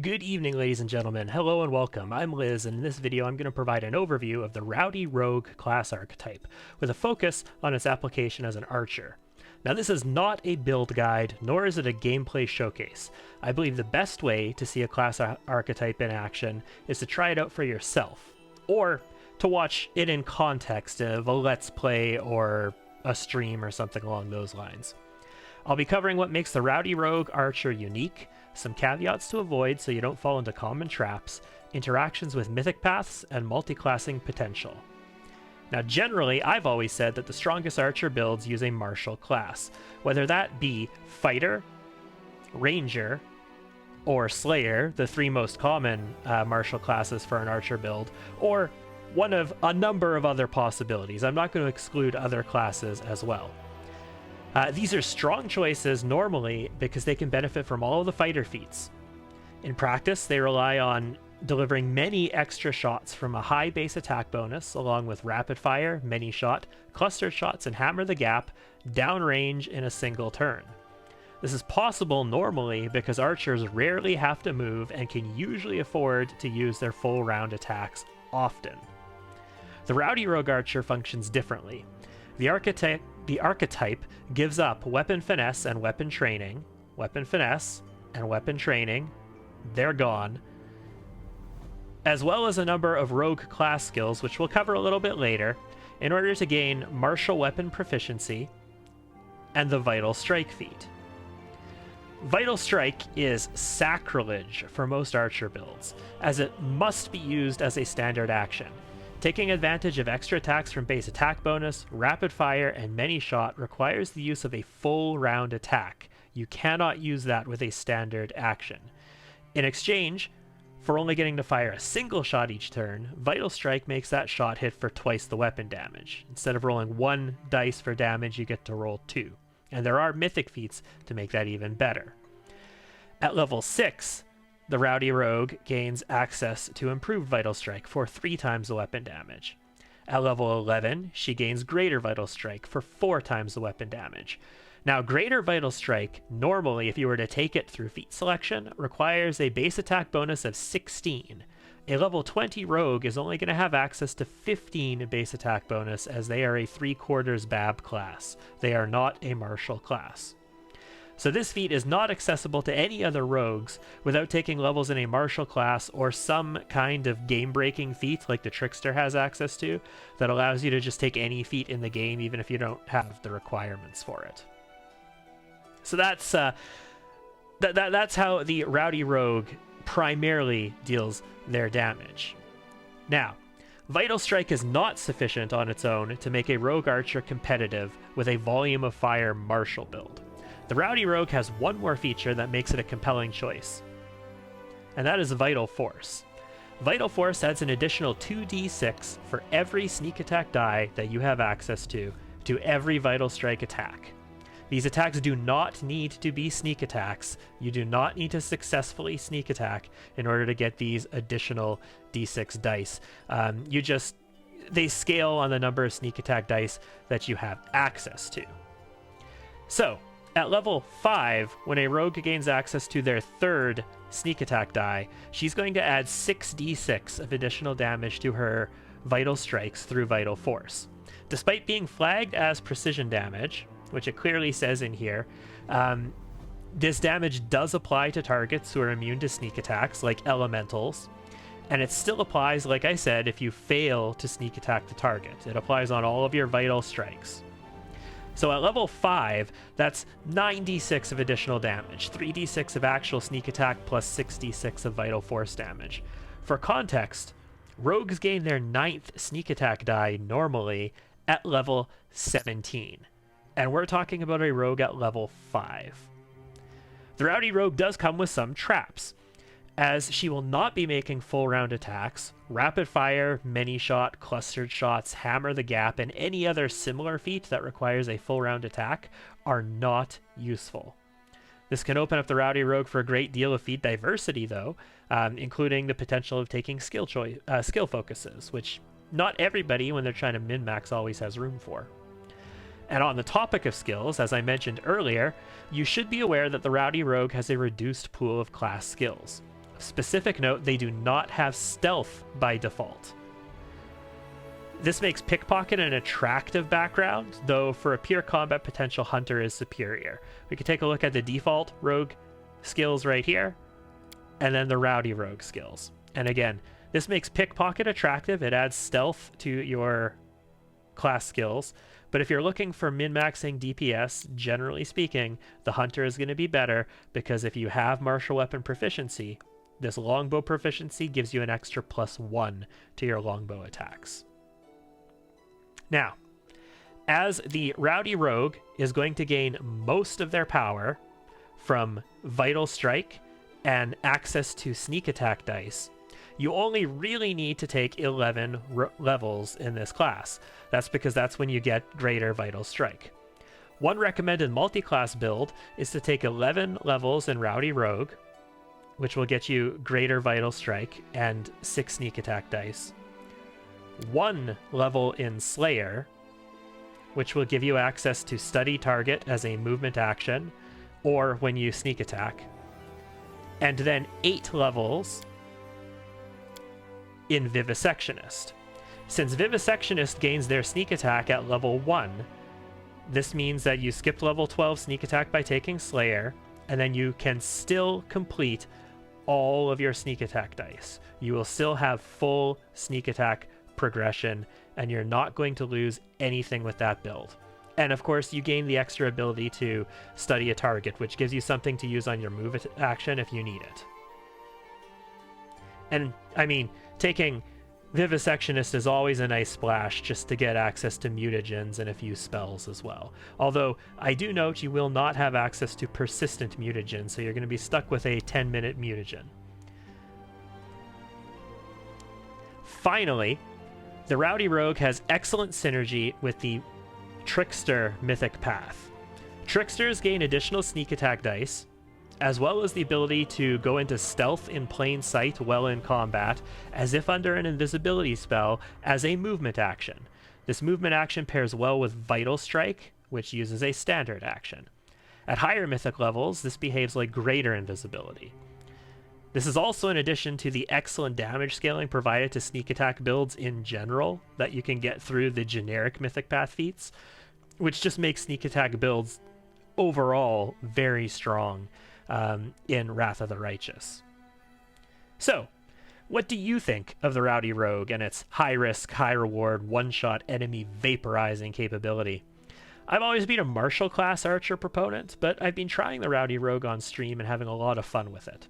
Good evening, ladies and gentlemen. Hello and welcome. I'm Liz, and in this video I'm going to provide an overview of the Rowdy Rogue class archetype, with a focus on its application as an archer. Now, this is not a build guide, nor is it a gameplay showcase. I believe the best way to see a class archetype in action is to try it out for yourself, or to watch it in context of a Let's Play or a stream or something along those lines. I'll be covering what makes the Rowdy Rogue Archer unique, some caveats to avoid so you don't fall into common traps, interactions with mythic paths, and multiclassing potential. Now, generally, I've always said that the strongest archer builds use a martial class, whether that be Fighter, Ranger, or Slayer, the three most common martial classes for an archer build, or one of a number of other possibilities. I'm not going to exclude other classes as well. These are strong choices normally because they can benefit from all of the fighter feats. In practice, they rely on delivering many extra shots from a high base attack bonus, along with rapid fire, many shot, clustered shots, and hammer the gap downrange in a single turn. This is possible normally because archers rarely have to move and can usually afford to use their full round attacks often. The Rowdy Rogue Archer functions differently. The archetype gives up weapon finesse and weapon training. Weapon finesse and weapon training, they're gone. As well as a number of rogue class skills, which we'll cover a little bit later, in order to gain martial weapon proficiency and the Vital Strike feat. Vital Strike is sacrilege for most archer builds, as it must be used as a standard action. Taking advantage of extra attacks from base attack bonus, rapid fire, and many shot requires the use of a full round attack. You cannot use that with a standard action. In exchange for only getting to fire a single shot each turn, Vital Strike makes that shot hit for twice the weapon damage. Instead of rolling 1 dice for damage, you get to roll 2. And there are mythic feats to make that even better. At level 6, the Rowdy Rogue gains access to improved Vital Strike for 3 times the weapon damage. At level 11, she gains Greater Vital Strike for 4 times the weapon damage. Now, Greater Vital Strike, normally, if you were to take it through feat selection, requires a base attack bonus of 16. A level 20 Rogue is only going to have access to 15 base attack bonus, as they are a 3/4 BAB class. They are not a martial class. So this feat is not accessible to any other rogues without taking levels in a martial class or some kind of game-breaking feat like the Trickster has access to that allows you to just take any feat in the game even if you don't have the requirements for it. So that's how the Rowdy Rogue primarily deals their damage. Now, Vital Strike is not sufficient on its own to make a rogue archer competitive with a volume of fire martial build. The Rowdy Rogue has one more feature that makes it a compelling choice, and that is Vital Force. Vital Force adds an additional 2d6 for every sneak attack die that you have access to every Vital Strike attack. These attacks do not need to be sneak attacks. You do not need to successfully sneak attack in order to get these additional d6 dice. They scale on the number of sneak attack dice that you have access to. So, at level 5, when a rogue gains access to their 3rd sneak attack die, she's going to add 6d6 of additional damage to her Vital Strikes through Vital Force. Despite being flagged as precision damage, which it clearly says in here, this damage does apply to targets who are immune to sneak attacks, like elementals, and it still applies, like I said, if you fail to sneak attack the target. It applies on all of your Vital Strikes. So at level 5, that's 9d6 of additional damage, 3d6 of actual sneak attack plus 6d6 of Vital Force damage. For context, rogues gain their 9th sneak attack die normally at level 17. And we're talking about a rogue at level 5. The Rowdy Rogue does come with some traps, as she will not be making full round attacks. Rapid fire, many shot, clustered shots, hammer the gap, and any other similar feat that requires a full round attack are not useful. This can open up the Rowdy Rogue for a great deal of feat diversity, though, including the potential of taking skill focuses, which not everybody, when they're trying to min-max, always has room for. And on the topic of skills, as I mentioned earlier, you should be aware that the Rowdy Rogue has a reduced pool of class skills. Specific note, they do not have stealth by default. This makes Pickpocket an attractive background, though for a pure combat potential, Hunter is superior. We can take a look at the default Rogue skills right here, and then the Rowdy Rogue skills. And again, this makes Pickpocket attractive. It adds stealth to your class skills. But if you're looking for min-maxing DPS, generally speaking, the Hunter is going to be better, because if you have martial weapon proficiency, this longbow proficiency gives you an extra +1 to your longbow attacks. Now, as the Rowdy Rogue is going to gain most of their power from Vital Strike and access to sneak attack dice, you only really need to take 11 levels in this class. That's because that's when you get greater Vital Strike. One recommended multi-class build is to take 11 levels in Rowdy Rogue, which will get you greater Vital Strike and 6 sneak attack dice. 1 level in Slayer, which will give you access to study target as a movement action, or when you sneak attack. And then 8 levels in Vivisectionist. Since Vivisectionist gains their sneak attack at level 1, this means that you skipped level 12 sneak attack by taking Slayer, and then you can still complete all of your sneak attack dice. You will still have full sneak attack progression, and you're not going to lose anything with that build. And of course, you gain the extra ability to study a target, which gives you something to use on your move action if you need it. And I mean, taking Vivisectionist is always a nice splash just to get access to mutagens and a few spells as well. Although, I do note you will not have access to persistent mutagen, so you're going to be stuck with a 10-minute mutagen. Finally, the Rowdy Rogue has excellent synergy with the Trickster Mythic Path. Tricksters gain additional sneak attack dice, as well as the ability to go into stealth in plain sight while in combat, as if under an invisibility spell, as a movement action. This movement action pairs well with Vital Strike, which uses a standard action. At higher mythic levels, this behaves like greater invisibility. This is also in addition to the excellent damage scaling provided to sneak attack builds in general that you can get through the generic Mythic Path feats, which just makes sneak attack builds overall very strong in Wrath of the Righteous. So, what do you think of the Rowdy Rogue and its high risk, high reward, one-shot enemy vaporizing capability? I've always been a martial class archer proponent, but I've been trying the Rowdy Rogue on stream and having a lot of fun with it.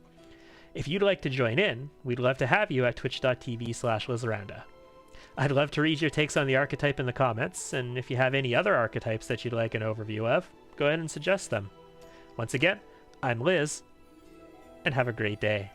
If you'd like to join in, we'd love to have you at twitch.tv/Lizaranda. I'd love to read your takes on the archetype in the comments, and if you have any other archetypes that you'd like an overview of, go ahead and suggest them. Once again, I'm Liz, and have a great day.